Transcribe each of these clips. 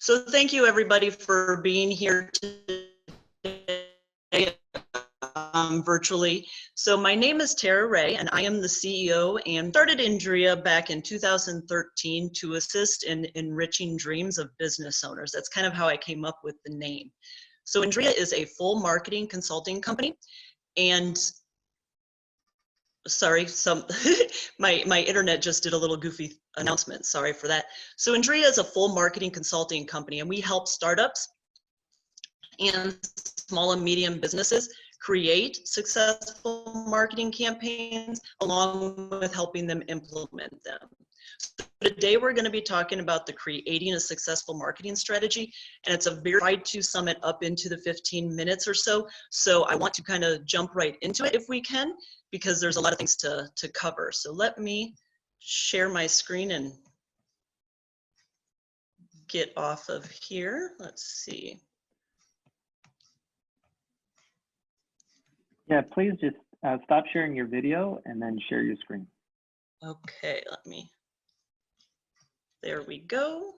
So thank you everybody for being here today virtually. So my name is Rahe and I am the CEO and started Andrea back in 2013 to assist in enriching dreams of business owners. That's kind of how I came up with the name. So Andrea is a full marketing consulting company, and sorry, my internet just did a little goofy announcement. Sorry for that. So Andrea is a full marketing consulting company, and we help startups and small and medium businesses create successful marketing campaigns along with helping them implement them. So today we're going to be talking about the creating a successful marketing strategy, and it's a very tried to sum it up into the 15 minutes or so. So I want to kind of jump right into it if we can, because there's a lot of things to cover. So let me share my screen and get off of here. Let's see. Yeah, please just stop sharing your video and then share your screen. Okay, there we go.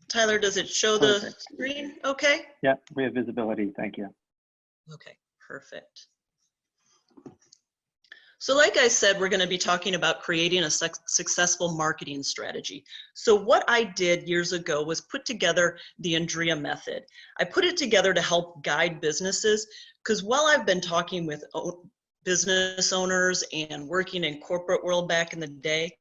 Tyler, does it show the screen okay? Yeah, we have visibility, thank you. Okay, perfect. So like I said, we're going to be talking about creating a successful marketing strategy. So what I did years ago was put together the Andrea Method. I put it together to help guide businesses, because while I've been talking with business owners and working in corporate world back in the day,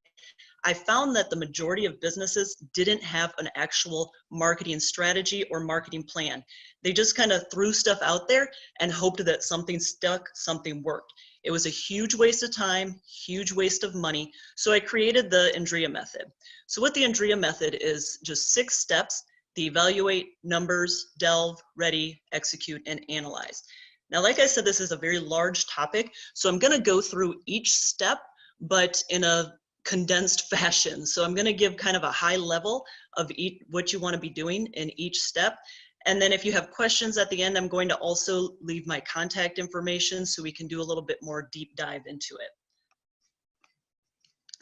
I found that the majority of businesses didn't have an actual marketing strategy or marketing plan. They just kind of threw stuff out there and hoped that something stuck, something worked. It was a huge waste of time, huge waste of money. So I created the Andrea Method. So what the Andrea Method is just 6 steps: the evaluate, numbers, delve, ready, execute, and analyze. Now, like I said, this is a very large topic, so I'm going to go through each step, but in a condensed fashion. So I'm going to give kind of a high level of what you want to be doing in each step. And then if you have questions at the end, I'm going to also leave my contact information so we can do a little bit more deep dive into it.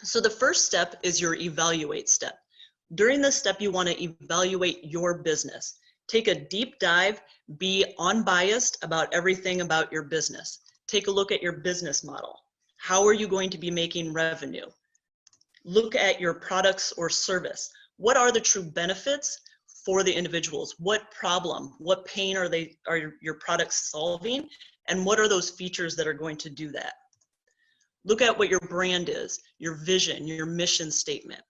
So the first step is your evaluate step. During this step, you want to evaluate your business. Take a deep dive, be unbiased about everything about your business. Take a look at your business model. How are you going to be making revenue? Look at your products or service. What are the true benefits for the individuals? What problem, what pain are your products solving? And what are those features that are going to do that? Look at what your brand is, your vision, your mission statement.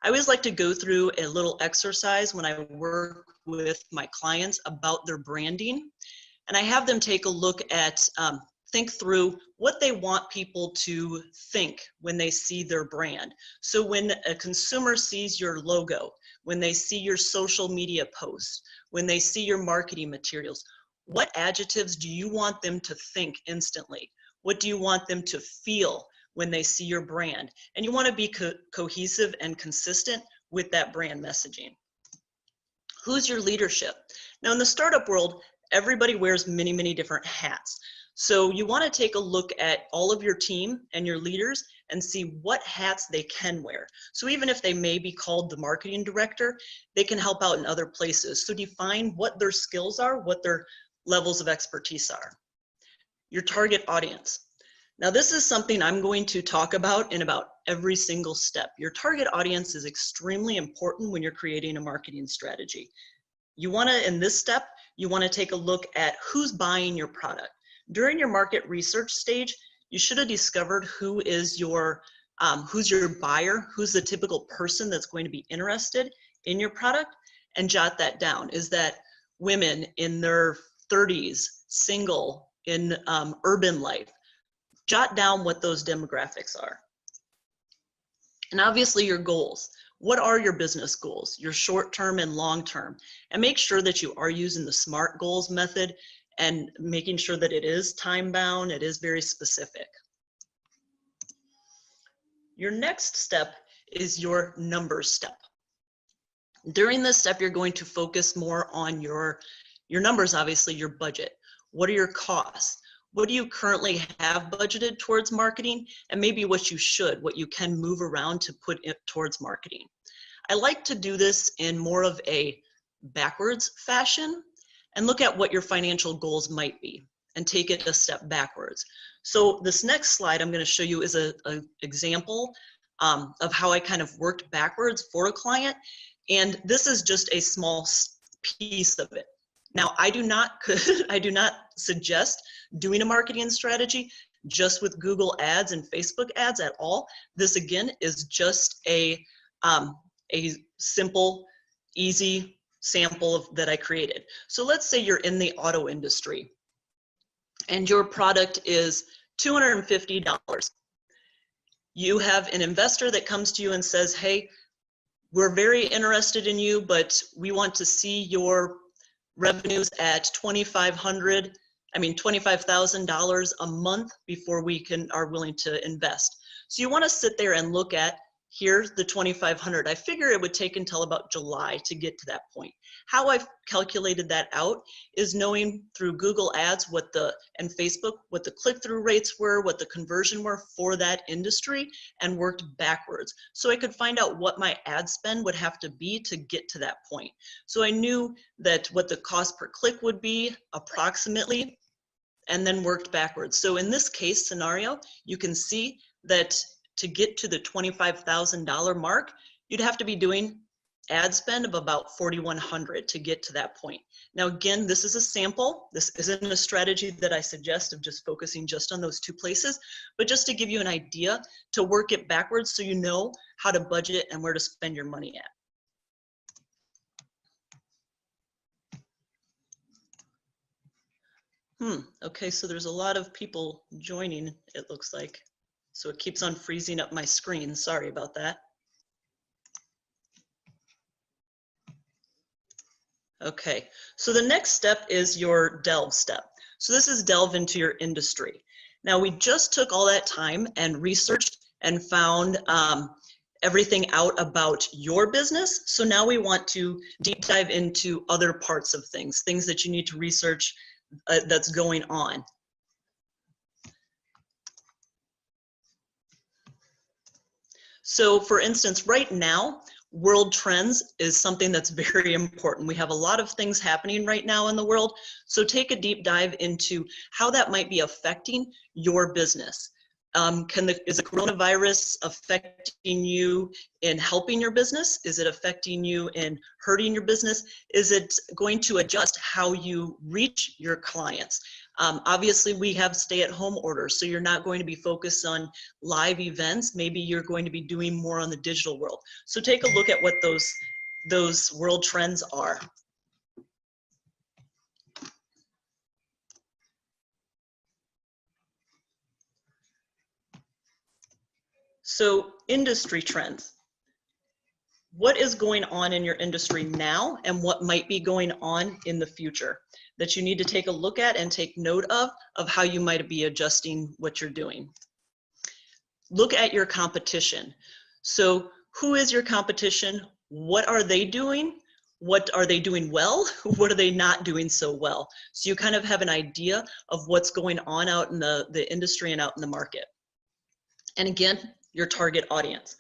I always like to go through a little exercise when I work with my clients about their branding. And I have them take a look at, think through what they want people to think when they see their brand. So when a consumer sees your logo, when they see your social media posts, when they see your marketing materials, what adjectives do you want them to think instantly? What do you want them to feel when they see your brand? And you want to be cohesive and consistent with that brand messaging. Who's your leadership? Now in the startup world, everybody wears many, many different hats. So you want to take a look at all of your team and your leaders and see what hats they can wear. So even if they may be called the marketing director, they can help out in other places. So define what their skills are, what their levels of expertise are. Your target audience. Now this is something I'm going to talk about in about every single step. Your target audience is extremely important when you're creating a marketing strategy. You want to, in this step, you want to take a look at who's buying your product. During your market research stage, you should have discovered who's your buyer, who's the typical person that's going to be interested in your product, and jot that down. Is that women in their 30s, single, in urban life? Jot down what those demographics are. And obviously your goals. What are your business goals, your short-term and long-term? And make sure that you are using the SMART goals method and making sure that it is time-bound, it is very specific. Your next step is your numbers step. During this step, you're going to focus more on your numbers, obviously your budget. What are your costs? What do you currently have budgeted towards marketing? And maybe what you should, what you can move around to put it towards marketing. I like to do this in more of a backwards fashion and look at what your financial goals might be and take it a step backwards. So this next slide I'm going to show you is an example of how I kind of worked backwards for a client. And this is just a small piece of it. Now, I do not suggest doing a marketing strategy just with Google ads and Facebook ads at all. This again is just a simple, easy sample that I created. So let's say you're in the auto industry and your product is $250. You have an investor that comes to you and says, hey, we're very interested in you, but we want to see your revenues at $25,000 a month before we are willing to invest. So you want to sit there and look at, here's the 2,500. I figure it would take until about July to get to that point. How I've calculated that out is knowing through Google Ads and Facebook what the click-through rates were, what the conversion were for that industry, and worked backwards. So I could find out what my ad spend would have to be to get to that point. So I knew that what the cost per click would be approximately, and then worked backwards. So in this case scenario, you can see that to get to the $25,000 mark, you'd have to be doing ad spend of about $4,100 to get to that point. Now, again, this is a sample. This isn't a strategy that I suggest of just focusing just on those two places, but just to give you an idea to work it backwards so you know how to budget and where to spend your money at. Okay, so there's a lot of people joining, it looks like. So it keeps on freezing up my screen. Sorry about that. Okay, so the next step is your delve step. So this is delve into your industry. Now we just took all that time and researched and found everything out about your business. So now we want to deep dive into other parts of things that you need to research that's going on. So for instance, right now, world trends is something that's very important. We have a lot of things happening right now in the world. So take a deep dive into how that might be affecting your business. Is the coronavirus affecting you in helping your business? Is it affecting you in hurting your business? Is it going to adjust how you reach your clients? Obviously, we have stay-at-home orders, so you're not going to be focused on live events. Maybe you're going to be doing more on the digital world. So take a look at what those world trends are. So industry trends. What is going on in your industry now and what might be going on in the future that you need to take a look at and take note of how you might be adjusting what you're doing. Look at your competition. So who is your competition? What are they doing? What are they doing well? What are they not doing so well? So you kind of have an idea of what's going on out in the industry and out in the market. And again, your target audience.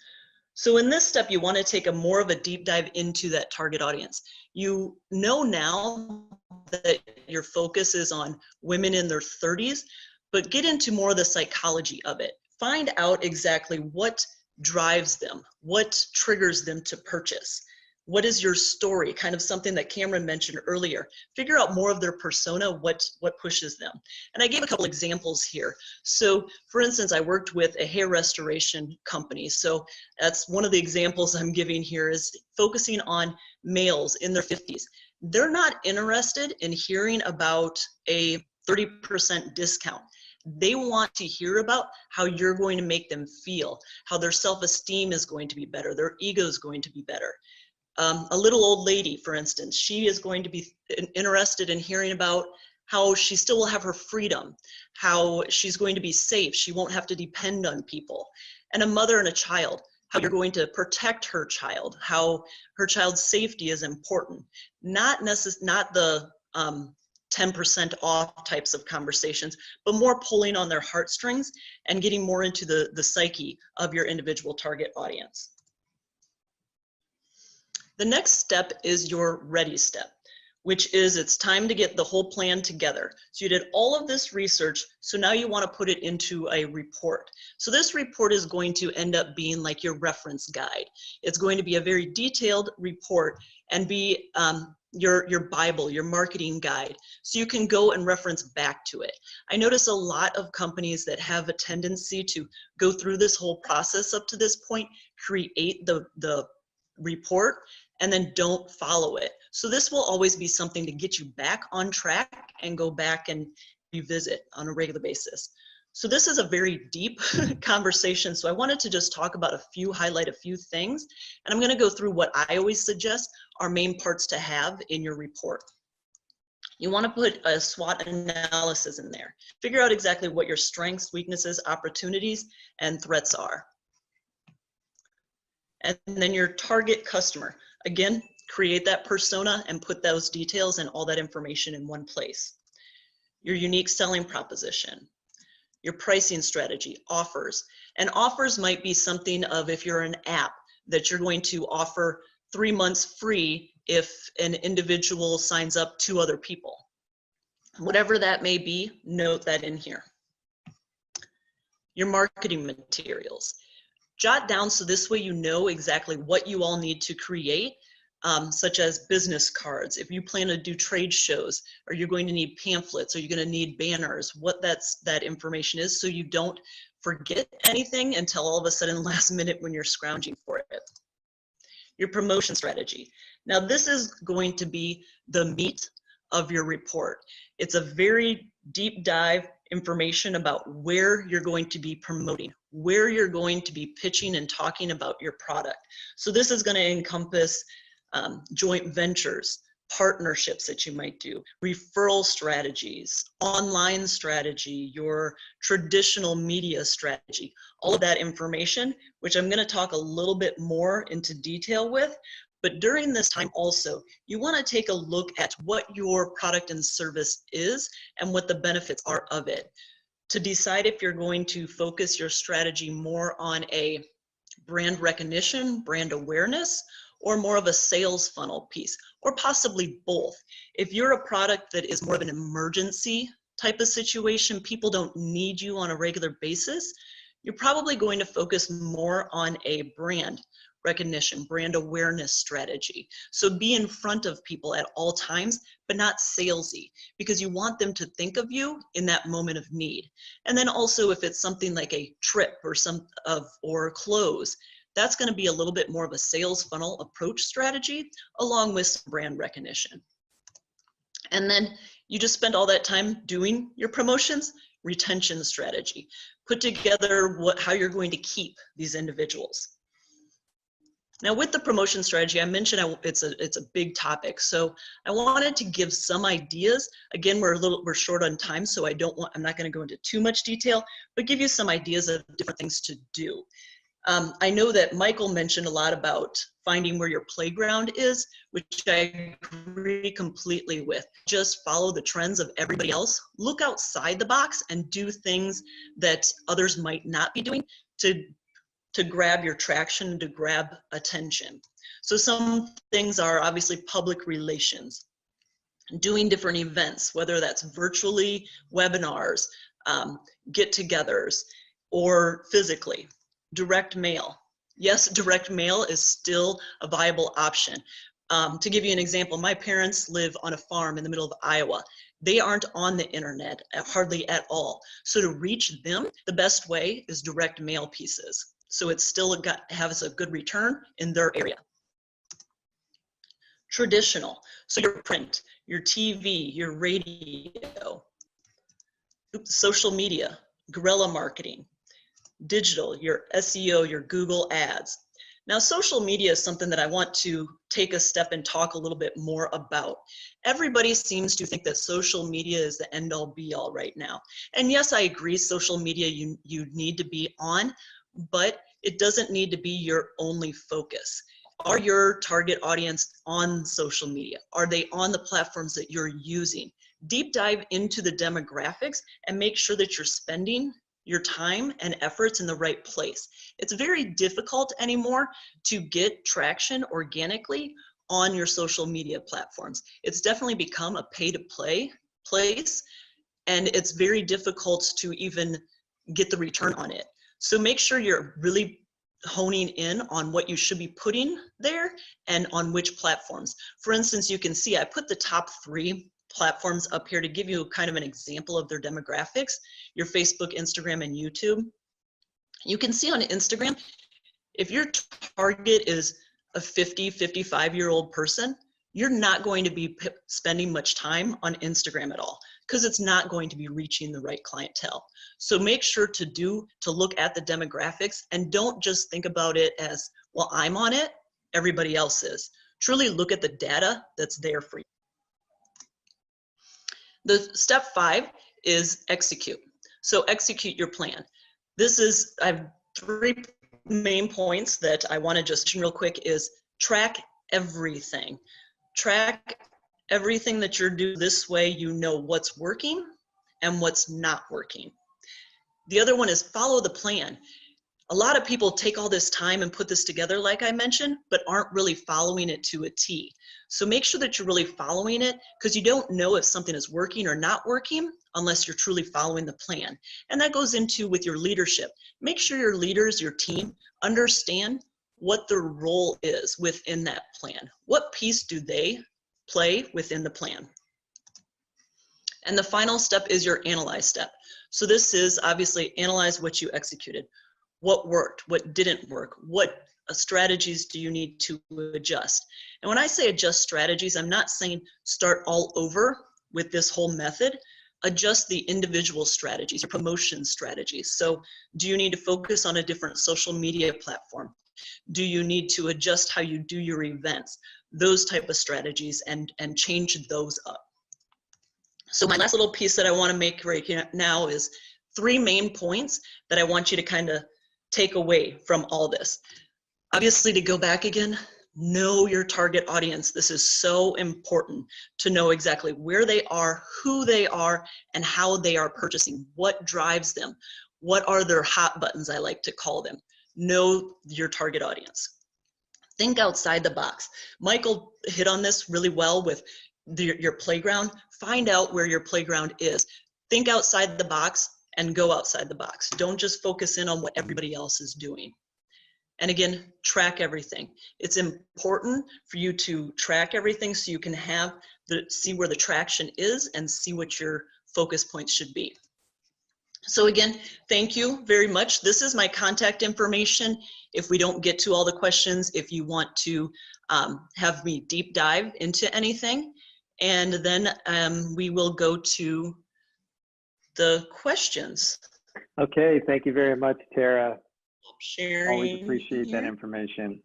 So in this step, you want to take more of a deep dive into that target audience. You know now that your focus is on women in their 30s, but get into more of the psychology of it. Find out exactly what drives them, what triggers them to purchase. What is your story? Kind of something that Cameron mentioned earlier. Figure out more of their persona, what pushes them. And I gave a couple examples here. So for instance, I worked with a hair restoration company. So that's one of the examples I'm giving here is focusing on males in their 50s. They're not interested in hearing about a 30% discount. They want to hear about how you're going to make them feel, how their self-esteem is going to be better, their ego is going to be better. A little old lady, for instance, she is going to be interested in hearing about how she still will have her freedom, how she's going to be safe, she won't have to depend on people. And a mother and a child, how you're going to protect her child, how her child's safety is important, not the 10% off types of conversations, but more pulling on their heartstrings and getting more into the psyche of your individual target audience. The next step is your ready step, which is it's time to get the whole plan together. So you did all of this research, so now you want to put it into a report. So this report is going to end up being like your reference guide. It's going to be a very detailed report and be your Bible, your marketing guide, so you can go and reference back to it. I notice a lot of companies that have a tendency to go through this whole process up to this point, create the report, and then don't follow it. So this will always be something to get you back on track and go back and revisit on a regular basis. So this is a very deep conversation. So I wanted to just highlight a few things. And I'm going to go through what I always suggest are main parts to have in your report. You want to put a SWOT analysis in there. Figure out exactly what your strengths, weaknesses, opportunities, and threats are. And then your target customer. Again, create that persona and put those details and all that information in one place. Your unique selling proposition, your pricing strategy, offers. And offers might be something of, if you're an app, that you're going to offer 3 months free if an individual signs up 2 other people. Whatever that may be, note that in here. Your marketing materials. Jot down so this way you know exactly what you all need to create, such as business cards. If you plan to do trade shows, are you going to need pamphlets? Are you going to need banners? What that information is, so you don't forget anything until all of a sudden last minute when you're scrounging for it. Your promotion strategy. Now this is going to be the meat of your report. It's a very deep dive information about where you're going to be promoting, where you're going to be pitching and talking about your product. So this is going to encompass joint ventures, partnerships that you might do, referral strategies, online strategy, your traditional media strategy, all of that information, which I'm going to talk a little bit more into detail with. But during this time also, you want to take a look at what your product and service is and what the benefits are of it, to decide if you're going to focus your strategy more on a brand recognition, brand awareness, or more of a sales funnel piece, or possibly both. If you're a product that is more of an emergency type of situation, people don't need you on a regular basis, you're probably going to focus more on a brand recognition, brand awareness strategy. So be in front of people at all times, but not salesy, because you want them to think of you in that moment of need. And then also if it's something like a trip or clothes, that's going to be a little bit more of a sales funnel approach strategy along with some brand recognition. And then you just spend all that time doing your promotions, retention strategy. Put together how you're going to keep these individuals. Now with the promotion strategy, I mentioned it's a big topic, so I wanted to give some ideas. Again, we're short on time, so I'm not going to go into too much detail, but give you some ideas of different things to do. I know that Michael mentioned a lot about finding where your playground is, which I agree completely with. Just follow the trends of everybody else. Look outside the box and do things that others might not be doing to grab your traction, to grab attention. So some things are obviously public relations, doing different events, whether that's virtually, webinars, get-togethers, or physically. Direct mail. Yes, direct mail is still a viable option. To give you an example, my parents live on a farm in the middle of Iowa. They aren't on the internet hardly at all. So to reach them, the best way is direct mail pieces. So it's still has a good return in their area. Traditional, so your print, your TV, your radio, social media, guerrilla marketing, digital, your SEO, your Google ads. Now, social media is something that I want to take a step and talk a little bit more about. Everybody seems to think that social media is the end all be all right now. And yes, I agree, social media you need to be on, but It doesn't need to be your only focus. Are your target audience on social media? Are they on the platforms that you're using? Deep dive into the demographics and make sure that you're spending your time and efforts in the right place. It's very difficult anymore to get traction organically on your social media platforms. It's definitely become a pay-to-play place, and it's very difficult to even get the return on it. So make sure you're really honing in on what you should be putting there and on which platforms. For instance, you can see I put the top 3 platforms up here to give you kind of an example of their demographics, your Facebook, Instagram, and YouTube. You can see on Instagram, if your target is a 50, 55-year-old person, you're not going to be spending much time on Instagram at all because it's not going to be reaching the right clientele. So make sure to look at the demographics and don't just think about it as, well, I'm on it, everybody else is. Truly look at the data that's there for you. The step 5 is execute. So execute your plan. I have 3 main points that I want to just mention real quick is track everything. Track everything that you're doing. This way you know what's working and what's not working. The other one is follow the plan. A lot of people take all this time and put this together, like I mentioned, but aren't really following it to a T. So make sure that you're really following it, because you don't know if something is working or not working unless you're truly following the plan. And that goes into with your leadership. Make sure your leaders, your team, understand what their role is within that plan. What piece do they play within the plan? And the final step is your analyze step. So this is obviously analyze what you executed. What worked, what didn't work, what strategies do you need to adjust? And when I say adjust strategies, I'm not saying start all over with this whole method. Adjust the individual strategies, your promotion strategies. So do you need to focus on a different social media platform? Do you need to adjust how you do your events? Those type of strategies and change those up. So my last little piece that I want to make right here now is 3 main points that I want you to kind of take away from all this. Obviously, to go back again, know your target audience. This is so important to know exactly where they are, who they are, and how they are purchasing. What drives them? What are their hot buttons, I like to call them? Know your target audience. Think outside the box. Michael hit on this really well with your playground. Find out where your playground is. Think outside the box and go outside the box. Don't just focus in on what everybody else is doing. And again, track everything. It's important for you to track everything so you can see where the traction is and see what your focus points should be. So again, thank you very much. This is my contact information. If we don't get to all the questions, if you want to have me deep dive into anything, and then we will go to the questions. Okay, thank you very much, Tara. Sharing. Always appreciate that information.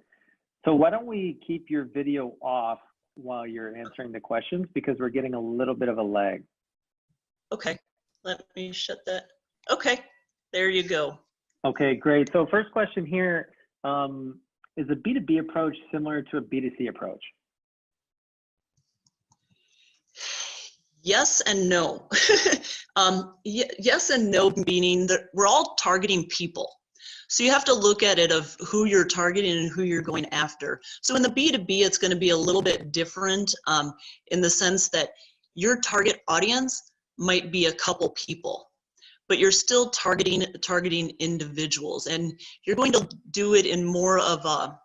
So why don't we keep your video off while you're answering the questions, because we're getting a little bit of a lag. Okay, let me shut that. Okay, there you go. Okay, great. So first question here, is a B2B approach similar to a B2C approach? Yes and no. Yes and no, meaning that we're all targeting people. So you have to look at it of who you're targeting and who you're going after. So in the B2B, it's going to be a little bit different in the sense that your target audience might be a couple people, but you're still targeting individuals, and you're going to do it in more of a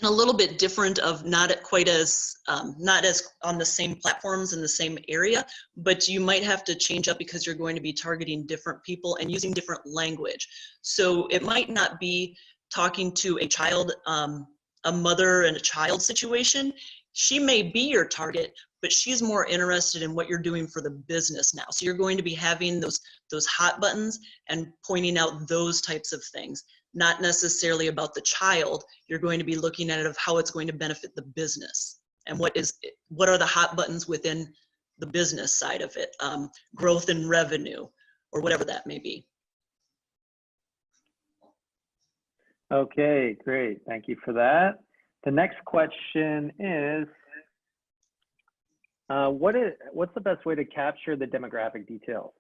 little bit different of not as on the same platforms in the same area, but you might have to change up because you're going to be targeting different people and using different language. So it might not be talking to a child, a mother and a child situation. She may be your target, but she's more interested in what you're doing for the business now. So you're going to be having those hot buttons and pointing out those types of things. Not necessarily about the child. You're going to be looking at it of how it's going to benefit the business and what are the hot buttons within the business side of it, growth in revenue or whatever that may be. Okay, great. Thank you for that. The next question is, what's the best way to capture the demographic details?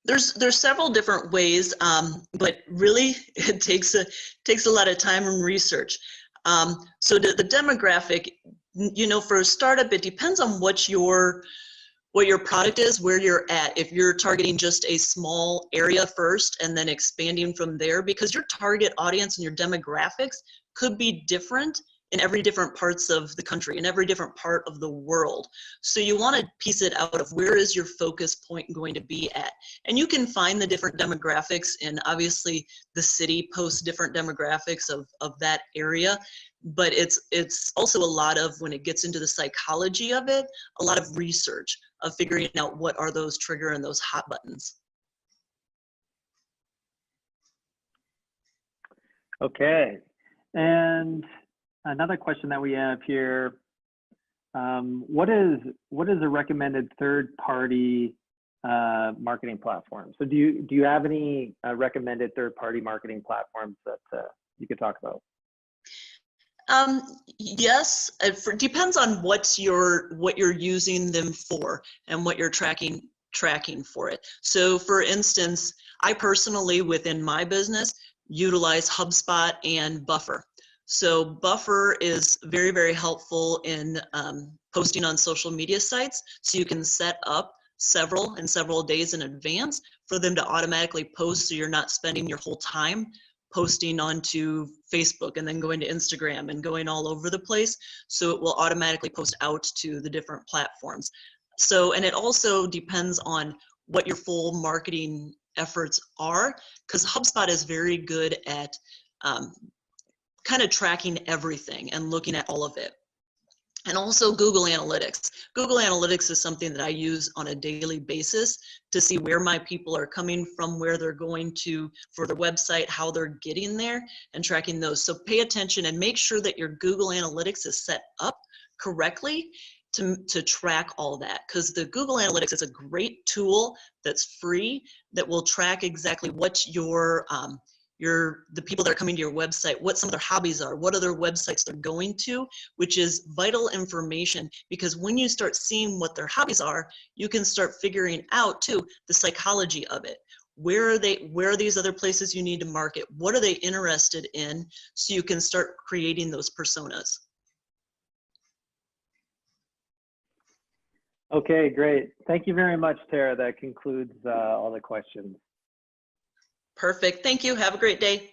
There's several different ways, but really it takes a lot of time and research. So the demographic, you know, for a startup, it depends on what your product is, where you're at. If you're targeting just a small area first and then expanding from there, because your target audience and your demographics could be different in every different parts of the country, in every different part of the world. So you want to piece it out of where is your focus point going to be at. And you can find the different demographics, and obviously the city posts different demographics of that area. But it's also a lot of, when it gets into the psychology of it, a lot of research of figuring out what are those trigger and those hot buttons. Okay, and another question that we have here, what is a recommended third-party marketing platform? So do you have any recommended third-party marketing platforms that you could talk about? Yes, it depends on what you're using them for and what you're tracking for it. So for instance, I personally, within my business, utilize HubSpot and Buffer. So Buffer is very, very helpful in posting on social media sites. So you can set up several days in advance for them to automatically post, so you're not spending your whole time posting onto Facebook and then going to Instagram and going all over the place. So it will automatically post out to the different platforms. So, and it also depends on what your full marketing efforts are, because HubSpot is very good at kind of tracking everything and looking at all of it. And also Google Analytics. Google Analytics is something that I use on a daily basis to see where my people are coming from, where they're going to for their website, how they're getting there, and tracking those. So pay attention and make sure that your Google Analytics is set up correctly to track all that, because the Google Analytics is a great tool that's free that will track exactly what the people that are coming to your website, what some of their hobbies are, what other websites they're going to, which is vital information, because when you start seeing what their hobbies are, you can start figuring out too the psychology of it. Where are these other places you need to market? What are they interested in? So you can start creating those personas. Okay, great. Thank you very much, Tara. That concludes all the questions. Perfect. Thank you. Have a great day.